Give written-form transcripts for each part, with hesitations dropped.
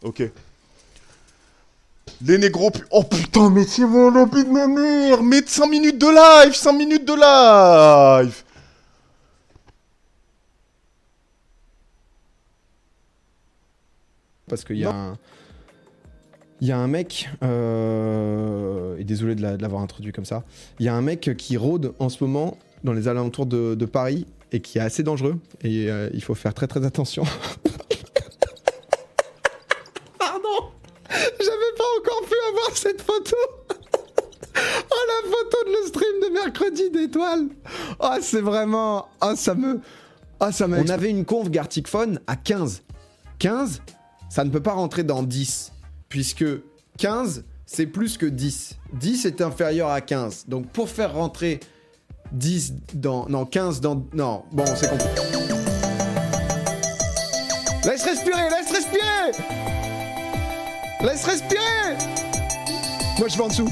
Ok. Les négros... Oh putain, mais c'est mon lobby de ma mère. Mais 5 minutes de live, 5 minutes de live. Parce qu'il y a un... Il y a un mec, et désolé de l'avoir introduit comme ça, il y a un mec qui rôde en ce moment dans les alentours de Paris et qui est assez dangereux et il faut faire très très attention. Pardon, j'avais pas encore pu avoir cette photo. Oh, la photo de le stream de mercredi d'étoiles. Oh, c'est vraiment... Oh, ça me... Oh, ça m'a... On avait une conf Gartic Phone à 15. 15, ça ne peut pas rentrer dans 10. Puisque 15, c'est plus que 10. 10 est inférieur à 15. Donc pour faire rentrer 10 dans... Non, 15 dans... Non, bon, c'est compliqué. Laisse respirer, laisse respirer. Laisse respirer. Moi, je vais en dessous.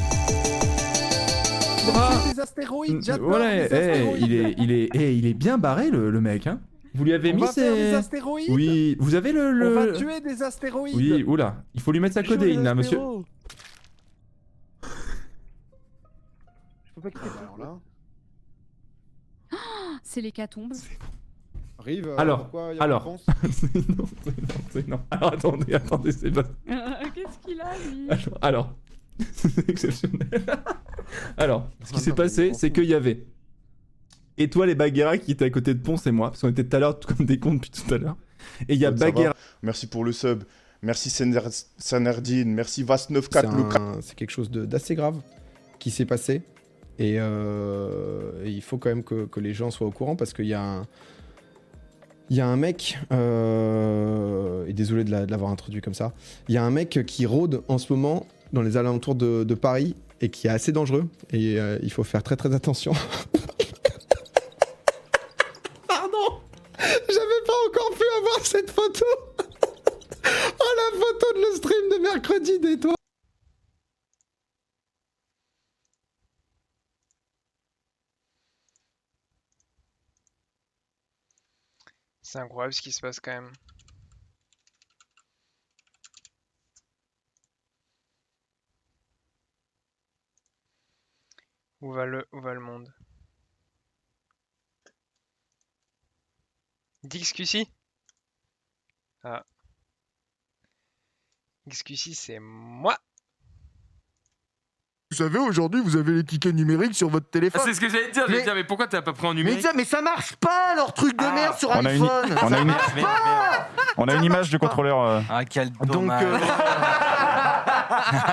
Des astéroïdes, j'adore Ouais, les astéroïdes. il est bien barré le mec, hein. Vous lui avez On mis va faire des ses... astéroïdes. Oui, vous avez le... On va tuer des astéroïdes. Oui, oula, il faut lui mettre sa codéine là, monsieur. Je peux pas quitter. Alors là... C'est l'hécatombe. Arrive, Alors, pourquoi y a alors. pas de réponse C'est non. Alors attendez, c'est pas... Qu'est-ce qu'il a, lui? Alors, c'est exceptionnel. Alors, ce qui s'est passé, c'est qu'il y avait Étoile et Bagheera qui étaient à côté de Ponce et moi, parce qu'on était tout à l'heure comme des cons depuis tout à l'heure. Et il y a Bagheera... Merci pour le sub. Merci Sanardine. Merci Vas94. C'est quelque chose d'assez grave qui s'est passé. Et il faut quand même que les gens soient au courant parce qu'il y a un... Il y a un mec, et désolé de l'avoir introduit comme ça, il y a un mec qui rôde en ce moment dans les alentours de Paris et qui est assez dangereux et il faut faire très très attention. Pardon, j'avais pas encore pu avoir cette photo. Oh, la photo de le stream de mercredi d'étoiles. C'est incroyable ce qui se passe quand même. Où va le monde? DXQC? Ah. XQC c'est moi. Vous savez, aujourd'hui, vous avez les tickets numériques sur votre téléphone. C'est ce que j'allais dire, mais pourquoi t'as pas pris en Mais numérique? ça marche pas, leur truc de merde sur on iPhone. On a une image du contrôleur. Ah, quel Donc, dommage.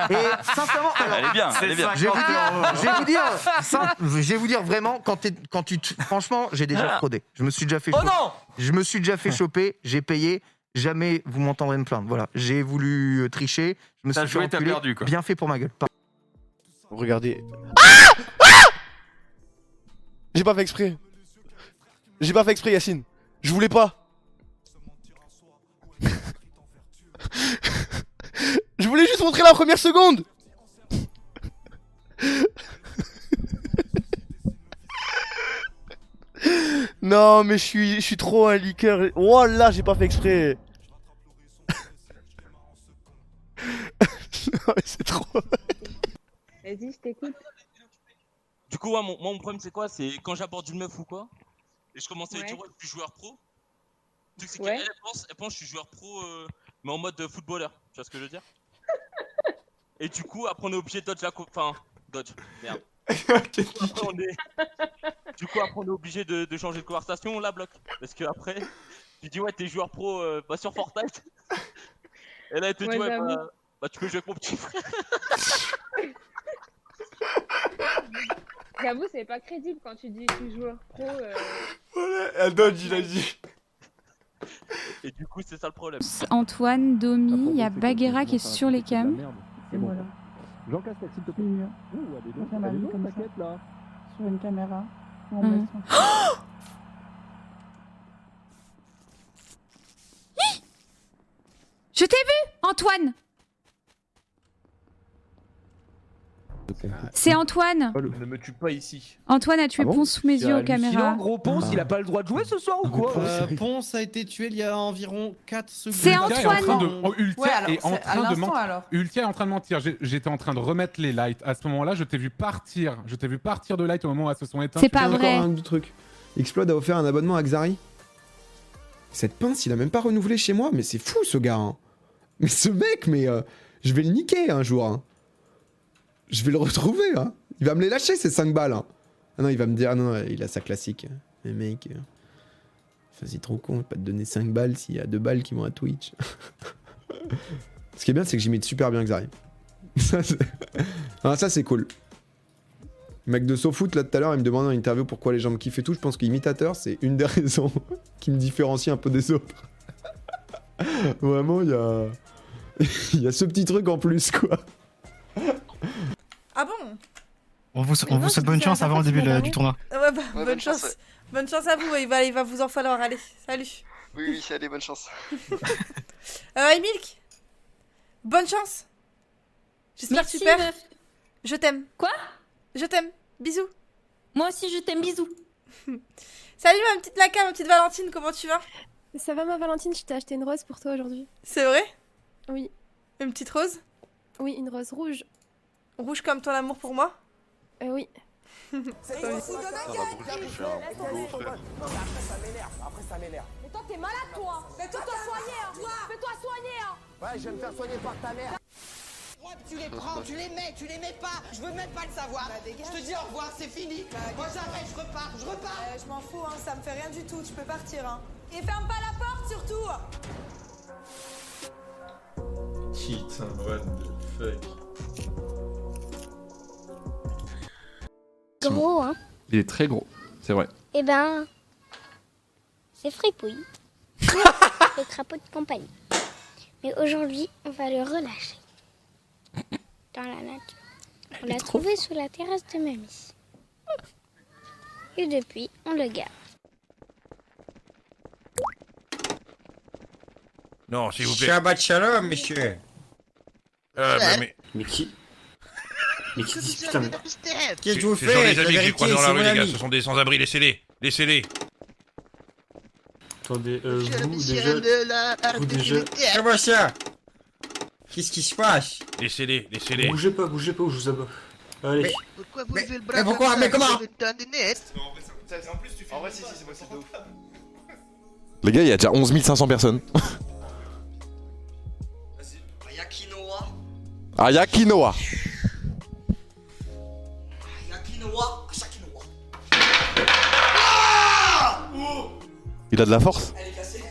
et sincèrement, alors, Elle est bien, elle est bien. je vais vous dire vraiment, franchement, j'ai déjà fraudé. Je me suis déjà fait choper. non. Je me suis déjà fait choper, j'ai payé. Jamais vous m'entendrez me plaindre. Voilà, j'ai voulu tricher. Je me T'as suis joué, fait t'as enculer. perdu, quoi. Bien fait pour ma gueule. Regardez. J'ai pas fait exprès. J'ai pas fait exprès, Yacine. Je voulais pas. Je voulais juste montrer la première seconde. Non, mais je suis trop un liqueur. Oh là, j'ai pas fait exprès. Non, mais c'est trop. Vas-y, je t'écoute. Du coup, ouais, mon problème, c'est quoi? C'est quand j'aborde une meuf ou quoi, et je commence à lui dire, ouais, je suis joueur pro. Le truc, c'est qu'elle pense que je suis joueur pro, mais en mode footballeur. Tu vois ce que je veux dire? Et du coup, après, on est obligé de dodge la enfin, dodge, merde. Du coup, après, on est obligé de changer de conversation, on la bloque. Parce que après, tu dis, ouais, t'es joueur pro sur Fortnite. Et là, elle te dit, ouais, bah, tu peux jouer avec mon petit frère. J'avoue, c'est pas crédible quand tu dis que tu es joueur pro. Voilà, elle dodge, il a dit. Et du coup, c'est ça le problème. Antoine, Domi, il y a Bagheera qui est sur les cams. C'est bon. Jean Castex, s'il te plaît. Ouh, allez donc, t'inquiète là. Sur une caméra. Je t'ai vu, Antoine! C'est Antoine. Ne me tue pas ici. Antoine a tué Ah bon Ponce sous mes yeux aux caméras. Gros Ponce, il a pas le droit de jouer ce soir ou quoi? Ponce a été tué il y a environ 4 secondes. C'est Ultia est en train de- Antoine. oh, Ultia Ouais, alors, est en c'est à train de l'instant, mentir. alors. Ultia est en train de mentir. J'étais en train de remettre les lights. À ce moment-là, je t'ai vu partir. Je t'ai vu partir de light au moment où elles se sont éteintes. C'est pas Encore vrai. un autre truc. Explode a offert un abonnement à Xari. Cette pince, il a même pas renouvelé chez moi, mais c'est fou ce gars. Hein. Mais ce mec, je vais le niquer un jour. Hein. Je vais le retrouver. Hein. Il va me les lâcher ces 5 balles. Hein. Ah non, il va me dire, ah non, il a sa classique. Mais mec, c'est trop con, pas te donner 5 balles s'il y a 2 balles qui vont à Twitch. Ce qui est bien, c'est que j'imite super bien Xari. Ça, c'est cool. Le mec de SoFoot, là, tout à l'heure, il me demandait en interview pourquoi les gens me kiffent et tout. Je pense qu'imitateur, c'est une des raisons qui me différencie un peu des autres. Vraiment, il y a ce petit truc en plus, quoi. Ah bon? On vous souhaite bonne chance avant le début du tournoi. Ouais, bah, bonne chance. Bonne chance à vous, il va vous en falloir. Allez, salut. Oui, allez, bonne chance. Emilk, bonne chance. J'espère que tu perds. meuf. Je t'aime. Quoi? Je t'aime. Bisous. Moi aussi, je t'aime. Bisous. Salut ma petite Laka, ma petite Valentine, comment tu vas? Ça va, ma Valentine? Je t'ai acheté une rose pour toi aujourd'hui. C'est vrai? Oui. Une petite rose? Oui, une rose rouge. Rouge comme ton amour pour moi? Oui. Après ça m'énerve. Mais toi t'es malade toi. Fais-toi soigner hein. Fais-toi soigner hein. Ouais, je vais me faire soigner par ta mère. Tu les prends, tu les mets pas. Je veux même pas le savoir. Je te dis au revoir, c'est fini. Moi j'arrête, je repars. Je m'en fous hein, ça me fait rien du tout. Tu peux partir hein. Et ferme pas la porte surtout. Putain, what the fuck. Gros, hein. Il est très gros, c'est vrai. Eh ben, c'est Fripouille, le crapaud de compagnie. Mais aujourd'hui, on va le relâcher dans la nature. On l'a trouvé sous la terrasse de mamie. Et depuis, on le garde. Non, s'il vous plaît. Shabbat shalom, monsieur. Mais qui? Mais qui dit putain, mais... Qu'est-ce que vous Ce sont faites? des amis que j'ai croisés dans la rue, les gars. Ce sont des sans-abri, laissez-les. Laissez-les. Attendez, vous déjà... Comment ça? Qu'est-ce qui se passe? Laissez-les, laissez-les. Bougez pas, je vous abats. Allez. Pourquoi vous levez le bras? Mais pourquoi? Mais comment? En vrai, si, c'est possible de ouf. Les gars, il y a déjà 11 500 personnes. Yakinoa. Ah, Yakinoa. Yakinoa, Shakinoa. Il a de la force. Elle est cassée.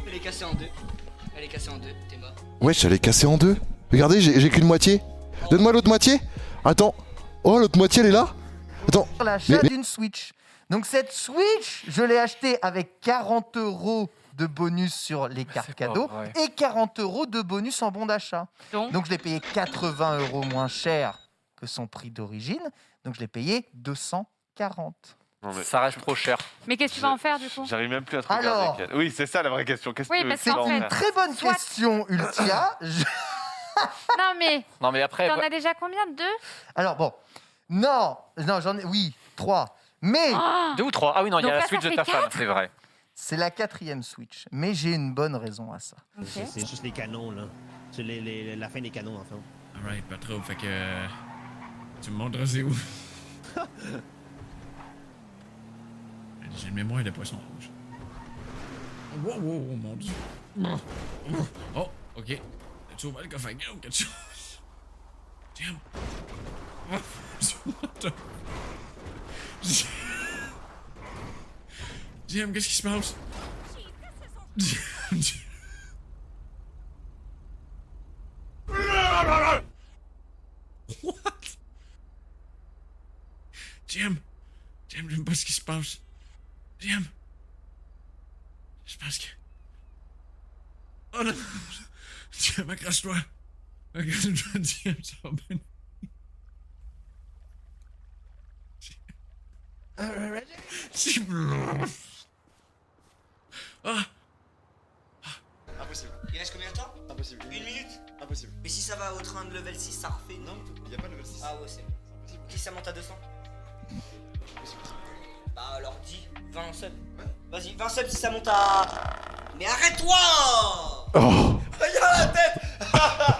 Elle est cassée en deux. Elle est cassée en deux, t'es mort. Wesh, elle est cassée en deux. Regardez, j'ai qu'une moitié. Donne-moi l'autre moitié. Attends. Oh, l'autre moitié, elle est là. Attends. L'achat d'une Switch. Donc cette Switch, je l'ai achetée avec 40 € de bonus sur les cartes cadeaux et 40 € de bonus en bon d'achat. Donc je l'ai payé 80 € moins cher que son prix d'origine. Donc je l'ai payé 240. Non, mais... Ça reste trop cher. Mais qu'est-ce que tu vas en faire du coup? J'arrive même plus à te Alors... regarder. Oui, c'est ça la vraie question. Qu'est-ce Oui, que parce tu qu'en veux fait- en faire? Très bonne question, Ultia. Non mais, après... t'en as déjà combien? 2? Alors bon, non, j'en ai, oui, 3. Mais 2 ou 3? Ah oui, non, il y Donc a la là, Switch ça de ta fait femme, 4. c'est vrai. c'est la 4e Switch. Mais j'ai une bonne raison à ça. C'est juste les canons, là. C'est la fin des canons, en fait. Alright, pas trop, fait que... Tu me montres c'est où? J'ai une mémoire de poisson rouge. Wow, wow, mon dieu. Oh, ok. As-tu ouvert le coffre à gars ou quelque chose? Jim. Oh, what the... Jim, qu'est-ce qui se passe? What? Jim, j'aime pas ce qui se passe. Jim, je pense que... Oh non, Jim, accroche-toi. Accroche-toi, Jim, ça va bien. Jim. Ah. Impossible. Il reste combien de temps? Impossible. 1 minute? Impossible. Mais si ça va au train de level 6, ça refait. Non, il n'y a pas de level 6. Ah ouais, c'est Impossible. Qui ça monte à 200? Impossible. Bah alors dis 20 subs. Vas-y, 20 subs si ça monte à. Mais arrête-toi! Regarde la tête.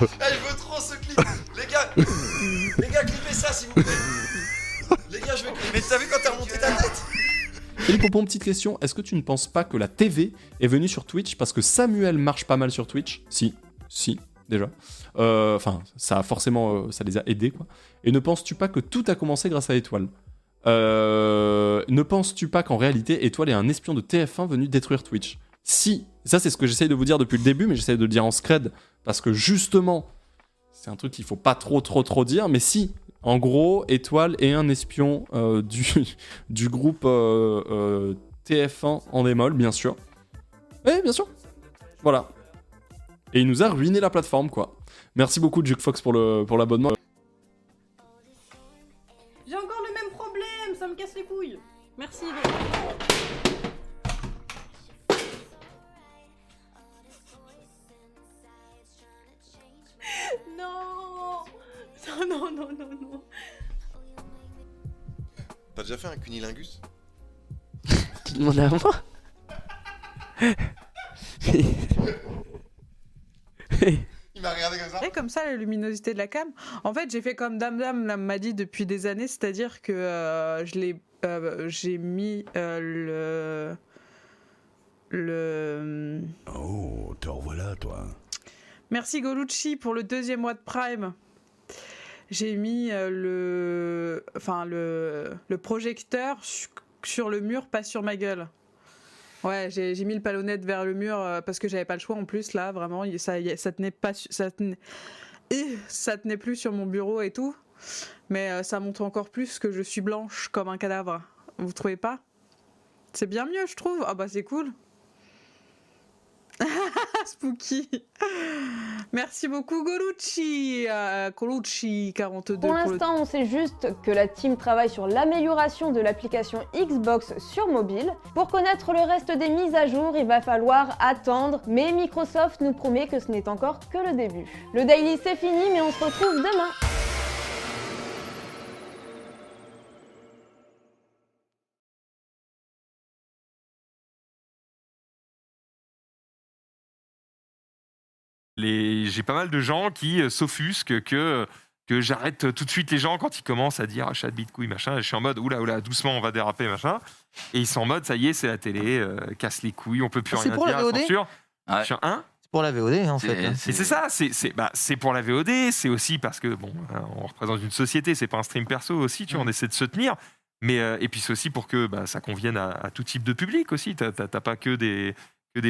Je veux trop ce clip. Les gars, clippez ça s'il vous plaît. Les gars, je vais clipper. Mais t'as vu quand t'as remonté ta tête? Philippe Pompon, petite question, est-ce que tu ne penses pas que la TV est venue sur Twitch parce que Samuel marche pas mal sur Twitch? Si, déjà. Enfin, ça a forcément, ça les a aidés, quoi. Et ne penses-tu pas que tout a commencé grâce à Étoile? Ne penses-tu pas qu'en réalité, Étoile est un espion de TF1 venu détruire Twitch? Si, ça c'est ce que j'essaye de vous dire depuis le début, mais j'essaye de le dire en scred, parce que justement, c'est un truc qu'il faut pas trop dire, mais si, en gros, Étoile est un espion du groupe TF1 en démol, bien sûr. Oui, bien sûr. Voilà. Et il nous a ruiné la plateforme, quoi. Merci beaucoup, Jukefox, pour l'abonnement. J'ai encore le même problème, ça me casse les couilles. Merci. Non. T'as déjà fait un cunilingus? Tu demandes à moi? Il m'a regardé comme ça. Et comme ça, la luminosité de la cam. En fait, j'ai fait comme Dame m'a dit depuis des années, c'est-à-dire que j'ai mis le. Oh, te revoilà, toi. Merci Golucci pour le 2e mois de Prime. J'ai mis le projecteur sur le mur, pas sur ma gueule. Ouais, j'ai mis le palonnette vers le mur parce que j'avais pas le choix en plus là, vraiment, ça tenait pas, ça tenait plus sur mon bureau et tout. Mais ça montre encore plus que je suis blanche comme un cadavre. Vous trouvez pas? C'est bien mieux, je trouve. Ah bah c'est cool. Spooky. Merci beaucoup Golucci. Colucci 42. Pour l'instant, on sait juste que la team travaille sur l'amélioration de l'application Xbox sur mobile. Pour connaître le reste des mises à jour, il va falloir attendre, mais Microsoft nous promet que ce n'est encore que le début. Le daily c'est fini, mais on se retrouve demain. J'ai pas mal de gens qui s'offusquent que j'arrête tout de suite les gens quand ils commencent à dire chat bite couille machin. Et je suis en mode oula doucement on va déraper machin. Et ils sont en mode ça y est c'est la télé, casse les couilles, on peut plus rien pour dire. la VOD censure. Ouais. Hein C'est pour la VOD en fait. Et c'est ça, c'est pour la VOD, c'est aussi parce que bon, on représente une société, c'est pas un stream perso aussi, tu vois, on essaie de se tenir. Mais et puis c'est aussi pour que ça convienne à tout type de public aussi. T'as pas que des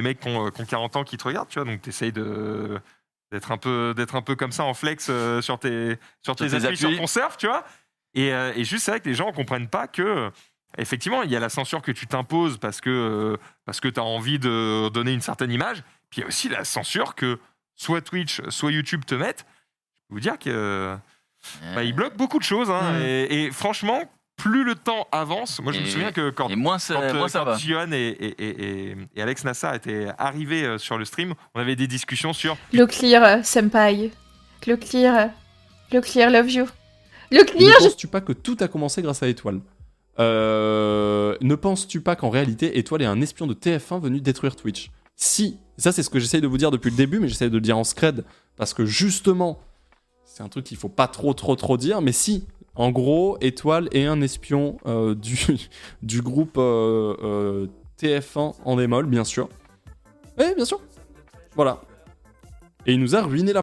mecs qui ont 40 ans qui te regardent, tu vois, donc t'essayes d'être un peu comme ça en flex sur tes appuis, sur ton surf, tu vois. Et juste c'est vrai que les gens comprennent pas que effectivement il y a la censure que tu t'imposes parce que t'as envie de donner une certaine image. Puis il y a aussi la censure que soit Twitch, soit YouTube te mettent. Je peux vous dire que ils bloquent beaucoup de choses. Hein, et franchement, plus le temps avance, moi je me souviens que quand Johan et Alex Nassar étaient arrivés sur le stream, on avait des discussions sur Le clear, senpai. Le clear, love you. Le clear, Ne penses-tu pas que tout a commencé grâce à Étoile? Ne penses-tu pas qu'en réalité, Étoile est un espion de TF1 venu détruire Twitch? Si, ça c'est ce que j'essaye de vous dire depuis le début, mais j'essaye de le dire en scred, parce que justement, c'est un truc qu'il faut pas trop dire, mais si, en gros, Étoile est un espion du groupe TF1 en démol, bien sûr. Oui, bien sûr. Voilà. Et il nous a ruiné la